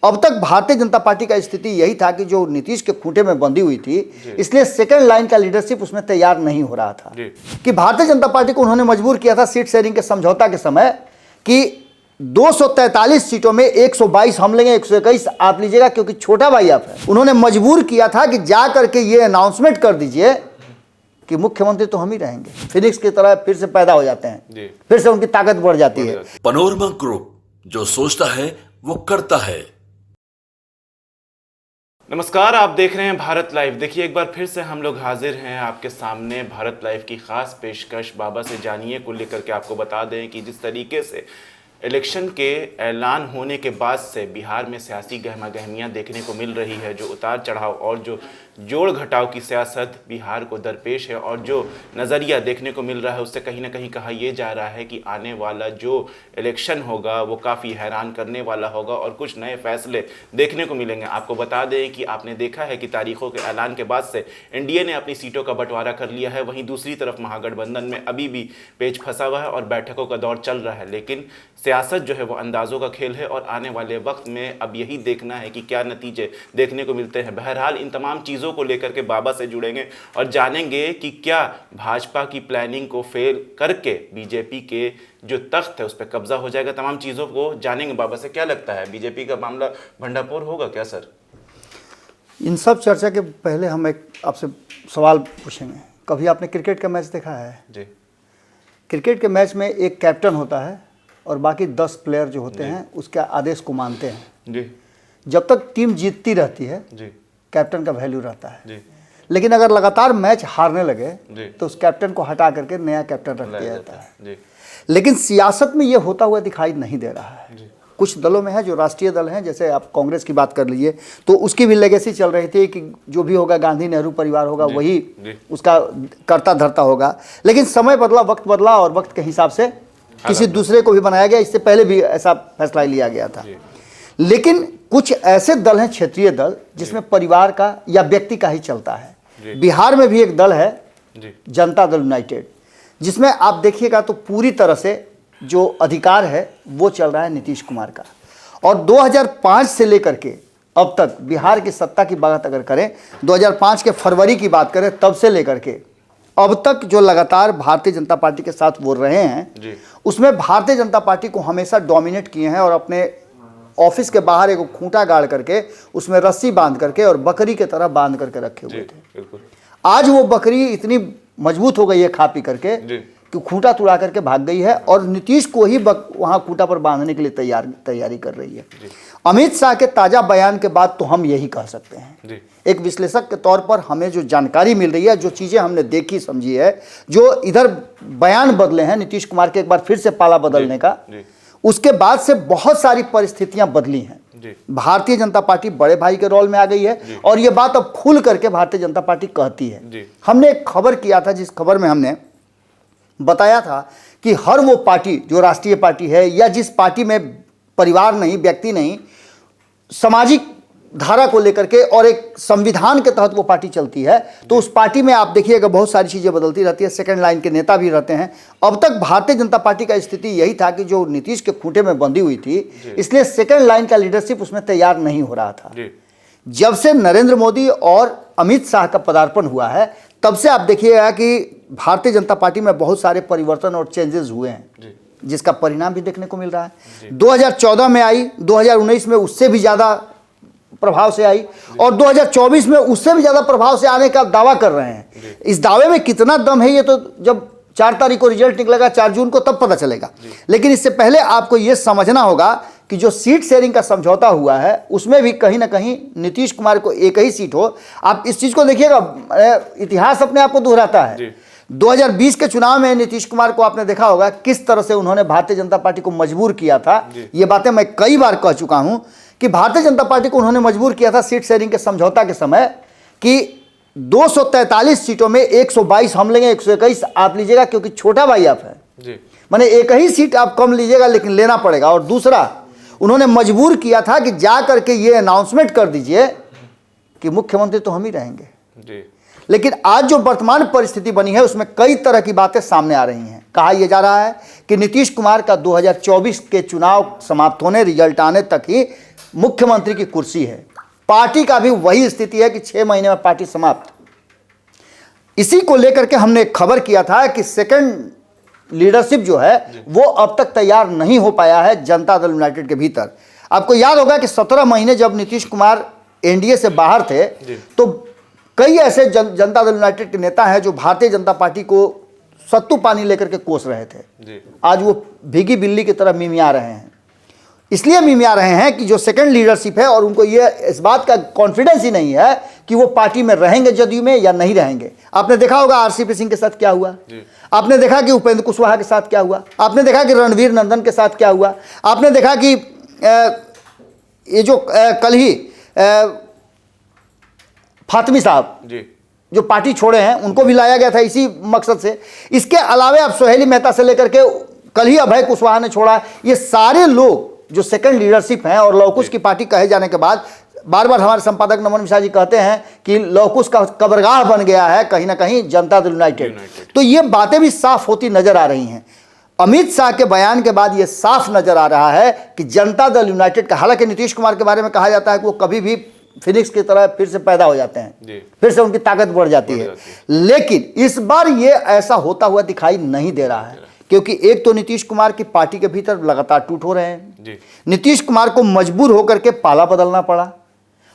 अब तक भारतीय जनता पार्टी का स्थिति यही था कि जो नीतीश के खूंटे में बंधी हुई थी, इसलिए सेकंड लाइन का लीडरशिप उसमें तैयार नहीं हो रहा था कि भारतीय जनता पार्टी को उन्होंने मजबूर किया था सीट शेयरिंग के समझौता के समय कि 243 सीटों में 122 हम लेंगे, 121 आप लीजिएगा क्योंकि छोटा भाई आप है। उन्होंने मजबूर किया था कि जा करके ये अनाउंसमेंट कर दीजिए कि मुख्यमंत्री तो हम ही रहेंगे। फिनिक्स की तरह फिर से पैदा हो जाते हैं, फिर से उनकी ताकत बढ़ जाती है। पनोरमा ग्रुप, जो सोचता है वो करता है। नमस्कार, आप देख रहे हैं भारत लाइव। देखिए, एक बार फिर से हम लोग हाजिर हैं आपके सामने भारत लाइव की खास पेशकश बाबा से जानिए को लेकर के। आपको बता दें कि जिस तरीके से इलेक्शन के ऐलान होने के बाद से बिहार में सियासी गहमा गहमियाँ देखने को मिल रही है, जो उतार चढ़ाव और जो जोड़ घटाव की सियासत बिहार को दरपेश है और जो नज़रिया देखने को मिल रहा है, उससे कहीं ना कहीं कहा यह जा रहा है कि आने वाला जो इलेक्शन होगा वो काफ़ी हैरान करने वाला होगा और कुछ नए फैसले देखने को मिलेंगे। आपको बता दें कि आपने देखा है कि तारीखों के ऐलान के बाद से एनडीए ने अपनी सीटों का बंटवारा कर लिया है, वहीं दूसरी तरफ महागठबंधन में अभी भी पेच फंसा हुआ है और बैठकों का दौर चल रहा है। लेकिन सियासत जो है वो अंदाज़ों का खेल है और आने वाले वक्त में अब यही देखना है कि क्या नतीजे देखने को मिलते हैं। बहरहाल इन तमाम चीज़ों को लेकर के बाबा से जुड़ेंगे और जानेंगे कि क्या भाजपा की प्लानिंग को फेल करके बीजेपी के जो तख्त है उस पर कब्जा हो जाएगा। तमाम चीज़ों को जानेंगे बाबा से। क्या लगता है, बीजेपी का मामला भंडाफोड़ होगा क्या सर? इन सब चर्चा के पहले हम एक आपसे सवाल पूछेंगे। कभी आपने क्रिकेट का मैच देखा है? जी। क्रिकेट के मैच में एक कैप्टन होता है और बाकी 10 प्लेयर जो होते हैं उसके आदेश को मानते हैं जी। जब तक टीम जीतती रहती है जी। कैप्टन का वैल्यू रहता है जी। लेकिन अगर लगातार मैच हारने लगे जी। तो उस कैप्टन को हटा करके नया कैप्टन रख दिया जाता है। जी। लेकिन सियासत में ये होता हुआ दिखाई नहीं दे रहा है। जी। कुछ दलों में है जो राष्ट्रीय दल हैं, जैसे आप कांग्रेस की बात कर लीजिए तो उसकी भी लेगेसी चल रही थी कि जो भी होगा गांधी नेहरू परिवार होगा, वही उसका करता धरता होगा। लेकिन समय बदला, वक्त बदला और वक्त के हिसाब से किसी दूसरे को भी बनाया गया। इससे पहले भी ऐसा फैसला लिया गया था। लेकिन कुछ ऐसे दल हैं, क्षेत्रीय दल, जिसमें परिवार का या व्यक्ति का ही चलता है। बिहार में भी एक दल है जनता दल यूनाइटेड, जिसमें आप देखिएगा तो पूरी तरह से जो अधिकार है वो चल रहा है नीतीश कुमार का। और 2005 से लेकर के अब तक बिहार की सत्ता की बात अगर करें, 2005 के फरवरी की बात करें, तब से लेकर के अब तक जो लगातार भारतीय जनता पार्टी के साथ वो रहे हैं, उसमें भारतीय जनता पार्टी को हमेशा डोमिनेट किए हैं और अपने ऑफिस के बाहर एक खूंटा गाड़ करके उसमें रस्सी बांध करके और बकरी के तरह बांध करके रखे हुए थे। आज वो बकरी इतनी मजबूत हो गई है खा पी करके कि खूंटा तुड़ा करके भाग गई है और नीतीश को ही वहां खूंटा पर बांधने के लिए तैयारी कर रही है। अमित शाह के ताजा बयान के बाद तो हम यही कह सकते हैं, एक विश्लेषक के तौर पर हमें जो जानकारी मिल रही है, जो चीजें हमने देखी समझी है, जो इधर बयान बदले हैं नीतीश कुमार के एक बार फिर से पाला बदलने का, उसके बाद से बहुत सारी परिस्थितियां बदली हैं। भारतीय जनता पार्टी बड़े भाई के रोल में आ गई है और ये बात अब खुल करके भारतीय जनता पार्टी कहती है। हमने एक खबर किया था, जिस खबर में हमने बताया था कि हर वो पार्टी जो राष्ट्रीय पार्टी है या जिस पार्टी में परिवार नहीं, व्यक्ति नहीं, सामाजिक धारा को लेकर के और एक संविधान के तहत वो पार्टी चलती है, तो उस पार्टी में आप देखिएगा बहुत सारी चीज़ें बदलती रहती है। सेकंड लाइन के नेता भी रहते हैं। अब तक भारतीय जनता पार्टी का स्थिति यही था कि जो नीतीश के खूंटे में बंधी हुई थी, इसलिए सेकंड लाइन का लीडरशिप उसमें तैयार नहीं हो रहा था। जब से नरेंद्र मोदी और अमित शाह का पदार्पण हुआ है, तब से आप देखिएगा कि भारतीय जनता पार्टी में बहुत सारे परिवर्तन और चेंजेस हुए हैं, जिसका परिणाम भी देखने को मिल रहा है। 2014 में आई, 2019 में उससे भी ज़्यादा प्रभाव से आई और 2024 में उससे भी ज़्यादा प्रभाव से आने का दावा कर रहे हैं। इस दावे में कितना दम है ये तो जब 4 तारीख को रिजल्ट निकलेगा, 4 जून को, तब पता चलेगा। लेकिन इससे पहले आपको ये समझना होगा कि जो सीट शेयरिंग का समझौता हुआ है उसमें भी कहीं ना कहीं नीतीश कुमार को एक ही सीट हो। आप इस चीज़ को देखिएगा, इतिहास अपने आप को दोहराता है। 2020 के चुनाव में नीतीश कुमार को आपने देखा होगा किस तरह से उन्होंने भारतीय जनता पार्टी को मजबूर किया था। ये बातें मैं कई बार कह चुका हूं कि भारतीय जनता पार्टी को उन्होंने मजबूर किया था सीट शेयरिंग के समझौता के समय कि 243 सीटों में 122 हम लेंगे, 121 आप लीजिएगा क्योंकि छोटा भाई आप है। माने एक ही सीट आप कम लीजिएगा लेकिन लेना पड़ेगा। और दूसरा, उन्होंने मजबूर किया था कि जा करके ये अनाउंसमेंट कर दीजिए कि मुख्यमंत्री तो हम ही रहेंगे। लेकिन आज जो वर्तमान परिस्थिति बनी है उसमें कई तरह की बातें सामने आ रही हैं। कहा यह जा रहा है कि नीतीश कुमार का 2024 के चुनाव समाप्त होने, रिजल्ट आने तक ही मुख्यमंत्री की कुर्सी है। पार्टी का भी वही स्थिति है कि 6 महीने में पार्टी समाप्त। इसी को लेकर के हमने एक खबर किया था कि सेकंड लीडरशिप जो है वो अब तक तैयार नहीं हो पाया है जनता दल यूनाइटेड के भीतर। आपको याद होगा कि 17 महीने जब नीतीश कुमार एनडीए से बाहर थे तो कई ऐसे जनता दल यूनाइटेड के नेता हैं जो भारतीय जनता पार्टी को सत्तू पानी लेकर के कोस रहे थे। आज वो भीगी बिल्ली की तरह मिमिया रहे हैं। इसलिए मिमिया रहे हैं कि जो सेकंड लीडरशिप है और उनको ये इस बात का कॉन्फिडेंस ही नहीं है कि वो पार्टी में रहेंगे जदयू में या नहीं रहेंगे। आपने देखा होगा आरसीपी सिंह के साथ क्या हुआ, आपने देखा कि उपेंद्र कुशवाहा के साथ क्या हुआ, आपने देखा कि रणवीर नंदन के साथ क्या हुआ, आपने देखा कि ये जो कल ही फातमी साहब जो पार्टी छोड़े हैं उनको भी लाया गया था इसी मकसद से। इसके अलावा आप सोहेली मेहता से लेकर के कल ही अभय कुशवाहा ने छोड़ा। ये सारे लोग जो सेकंड लीडरशिप हैं और लवकुश की पार्टी कहे जाने के बाद बार बार हमारे संपादक नमन मिश्रा जी कहते हैं कि लवकुश का कब्रगाह बन गया है कहीं ना कहीं जनता दल यूनाइटेड। तो ये बातें भी साफ होती नजर आ रही हैं। अमित शाह के बयान के बाद ये साफ नजर आ रहा है कि जनता दल यूनाइटेड का, हालांकि नीतीश कुमार के बारे में कहा जाता है कि वो कभी भी फिनिक्स की तरह फिर से पैदा हो जाते हैं, फिर से उनकी ताकत बढ़ जाती है, लेकिन इस बार ये ऐसा होता हुआ दिखाई नहीं दे रहा है। क्योंकि एक तो नीतीश कुमार की पार्टी के भीतर लगातार टूट हो रहे हैं, नीतीश कुमार को मजबूर होकर के पाला बदलना पड़ा,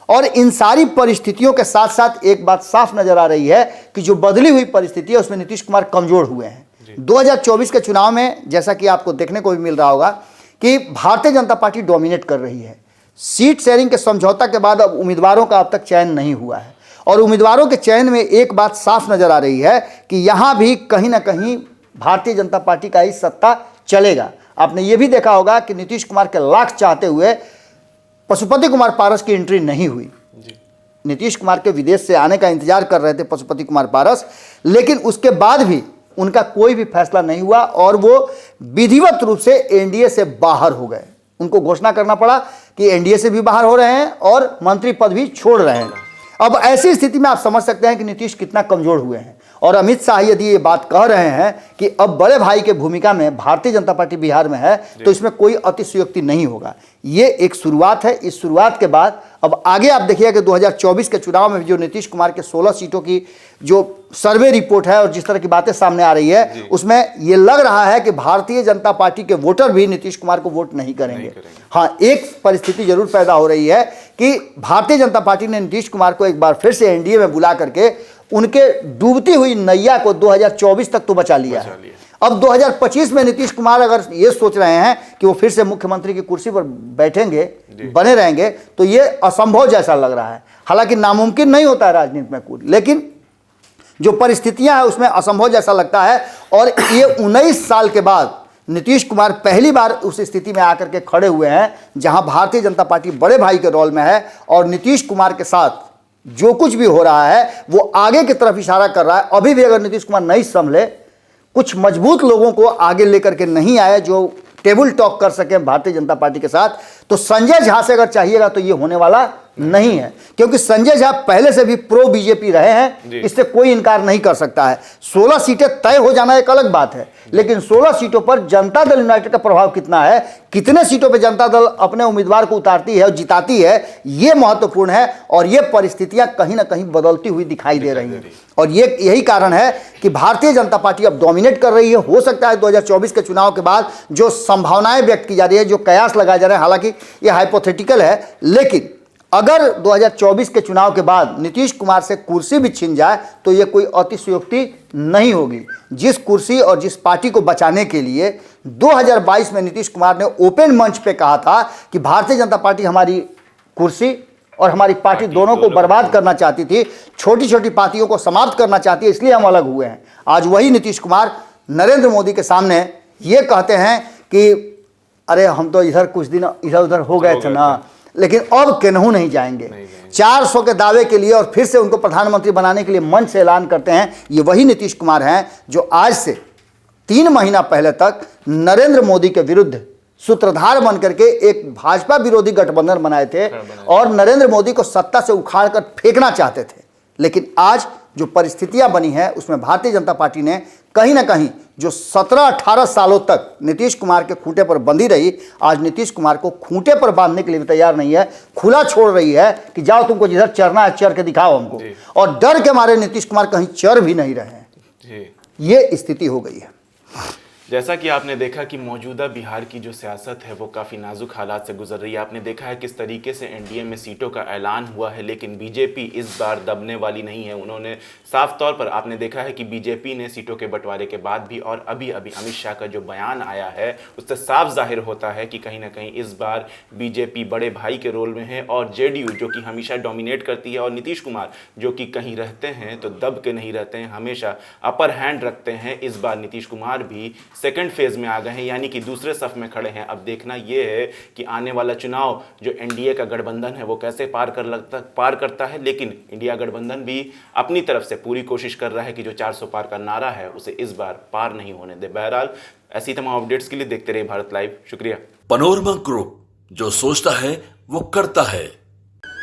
और इन सारी परिस्थितियों के साथ साथ एक बात साफ नजर आ रही है कि जो बदली हुई परिस्थिति है उसमें नीतीश कुमार कमजोर हुए हैं। 2024 के चुनाव में जैसा कि आपको देखने को भी मिल रहा होगा कि भारतीय जनता पार्टी डोमिनेट कर रही है। सीट शेयरिंग के समझौता के बाद अब उम्मीदवारों का अब तक चयन नहीं हुआ है, और उम्मीदवारों के चयन में एक बात साफ नजर आ रही है कि यहां भी कहीं ना कहीं भारतीय जनता पार्टी का ही सत्ता चलेगा। आपने ये भी देखा होगा कि नीतीश कुमार के लाख चाहते हुए पशुपति कुमार पारस की एंट्री नहीं हुई। नीतीश कुमार के विदेश से आने का इंतजार कर रहे थे पशुपति कुमार पारस, लेकिन उसके बाद भी उनका कोई भी फैसला नहीं हुआ और वो विधिवत रूप से एनडीए से बाहर हो गए। उनको घोषणा करना पड़ा कि एनडीए से भी बाहर हो रहे हैं और मंत्री पद भी छोड़ रहे हैं। अब ऐसी स्थिति में आप समझ सकते हैं कि नीतीश कितना कमजोर हुए हैं। और अमित शाह यदि ये बात कह रहे हैं कि अब बड़े भाई के भूमिका में भारतीय जनता पार्टी बिहार में है, तो इसमें कोई अतिशयोक्ति नहीं होगा। ये एक शुरुआत है। इस शुरुआत के बाद अब आगे आप देखिए कि 2024 के चुनाव में जो नीतीश कुमार के 16 सीटों की जो सर्वे रिपोर्ट है और जिस तरह की बातें सामने आ रही है उसमें ये लग रहा है कि भारतीय जनता पार्टी के वोटर भी नीतीश कुमार को वोट नहीं करेंगे। हाँ, एक परिस्थिति जरूर पैदा हो रही है कि भारतीय जनता पार्टी ने नीतीश कुमार को एक बार फिर से एनडीए में बुला करके उनके डूबती हुई नैया को 2024 तक तो बचा लिया है। अब 2025 में नीतीश कुमार अगर ये सोच रहे हैं कि वो फिर से मुख्यमंत्री की कुर्सी पर बैठेंगे, बने रहेंगे, तो ये असंभव जैसा लग रहा है। हालांकि नामुमकिन नहीं होता है राजनीति में कुछ, लेकिन जो परिस्थितियां हैं उसमें असंभव जैसा लगता है। और ये 19 साल के बाद नीतीश कुमार पहली बार उस स्थिति में आकर के खड़े हुए हैं जहां भारतीय जनता पार्टी बड़े भाई के रोल में है और नीतीश कुमार के साथ जो कुछ भी हो रहा है वो आगे की तरफ इशारा कर रहा है। अभी भी अगर नीतीश कुमार नहीं संभले, कुछ मजबूत लोगों को आगे लेकर के नहीं आए जो टेबल टॉक कर सके भारतीय जनता पार्टी के साथ, तो संजय झा से अगर चाहिएगा तो ये होने वाला नहीं है। क्योंकि संजय झा पहले से भी प्रो बीजेपी रहे हैं, इससे कोई इनकार नहीं कर सकता है। 16 सीटें तय हो जाना एक अलग बात है, लेकिन 16 सीटों पर जनता दल यूनाइटेड का प्रभाव कितना है, कितने सीटों पर जनता दल अपने उम्मीदवार को उतारती है और जिताती है, ये महत्वपूर्ण है। और ये परिस्थितियां कहीं ना कहीं बदलती हुई दिखाई दे रही हैं और ये यही कारण है कि भारतीय जनता पार्टी अब डोमिनेट कर रही है। हो सकता है 2024 के चुनाव के बाद जो संभावनाएं व्यक्त की जा रही है, जो कयास लगाए जा रहे हैं, हालांकि ये हाइपोथेटिकल है, लेकिन अगर 2024 के चुनाव के बाद नीतीश कुमार से कुर्सी भी छीन जाए तो यह कोई अतिशयोक्ति नहीं होगी। जिस कुर्सी और जिस पार्टी को बचाने के लिए 2022 में नीतीश कुमार ने ओपन मंच पे कहा था कि भारतीय जनता पार्टी हमारी कुर्सी और हमारी पार्टी दोनों को बर्बाद करना चाहती थी, छोटी छोटी पार्टियों को समाप्त करना चाहती है, इसलिए हम अलग हुए हैं। आज वही नीतीश कुमार नरेंद्र मोदी के सामने ये कहते हैं कि अरे हम तो इधर कुछ दिन इधर उधर हो गए थे ना, लेकिन अब केनहू नहीं जाएंगे। 400 के दावे के लिए और फिर से उनको प्रधानमंत्री बनाने के लिए मंच से ऐलान करते हैं। ये वही नीतीश कुमार हैं जो आज से 3 महीना पहले तक नरेंद्र मोदी के विरुद्ध सूत्रधार बन करके एक भाजपा विरोधी गठबंधन बनाए थे और नरेंद्र मोदी को सत्ता से उखाड़ कर फेंकना चाहते थे। लेकिन आज जो परिस्थितियां बनी हैं उसमें भारतीय जनता पार्टी ने कहीं ना कहीं जो 17-18 सालों तक नीतीश कुमार के खूंटे पर बंधी रही, आज नीतीश कुमार को खूंटे पर बांधने के लिए भी तैयार नहीं है, खुला छोड़ रही है कि जाओ तुमको जिधर चरना है चर के दिखाओ हमको। और डर के मारे नीतीश कुमार कहीं चर भी नहीं रहे हैं। ये स्थिति हो गई है। जैसा कि आपने देखा कि मौजूदा बिहार की जो सियासत है वो काफ़ी नाजुक हालात से गुजर रही है। आपने देखा है किस तरीके से एनडीए में सीटों का ऐलान हुआ है, लेकिन बीजेपी इस बार दबने वाली नहीं है। उन्होंने साफ तौर पर आपने देखा है कि बीजेपी ने सीटों के बंटवारे के बाद भी और अभी अमित शाह का जो बयान आया है उससे साफ जाहिर होता है कि कहीं ना कहीं इस बार बीजेपी बड़े भाई के रोल में है और जेडीयू जो कि हमेशा डोमिनेट करती है और नीतीश कुमार जो कि कहीं रहते हैं तो दब के नहीं रहते हैं, हमेशा अपर हैंड रखते हैं। इस बार नीतीश कुमार भी सेकंड फेज में आ गए हैं, यानी कि दूसरे सफ में खड़े हैं। अब देखना यह है कि आने वाला चुनाव जो एनडीए का गठबंधन है वो कैसे पार करता है, लेकिन इंडिया गठबंधन भी अपनी तरफ से पूरी कोशिश कर रहा है कि जो 400 पार का नारा है उसे इस बार पार नहीं होने दे। बहरहाल ऐसी तमाम अपडेट्स के लिए देखते रहिए भारत लाइव। शुक्रिया। पनोरमा ग्रुप, जो सोचता है वो करता है।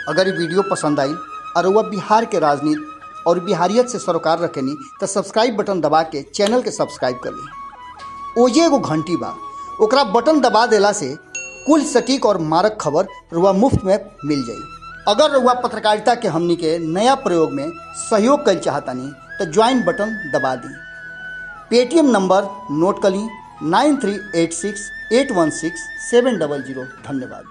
अगर ये वीडियो पसंद आई और वह बिहार के राजनीति और बिहारियत से सरोकार रखेनी तो सब्सक्राइब बटन दबा के चैनल के सब्सक्राइब कर ली। ओजे एगो घंटी बा, ओकरा बटन दबा देला से कुल सटीक और मारक खबर रुआ मुफ्त में मिल जाई। अगर रुआ पत्रकारिता के हमनी के नया प्रयोग में सहयोग कर चाहतानी तो ज्वाइन बटन दबा दी। पेटीएम नंबर नोट कर ली 9386816700। धन्यवाद।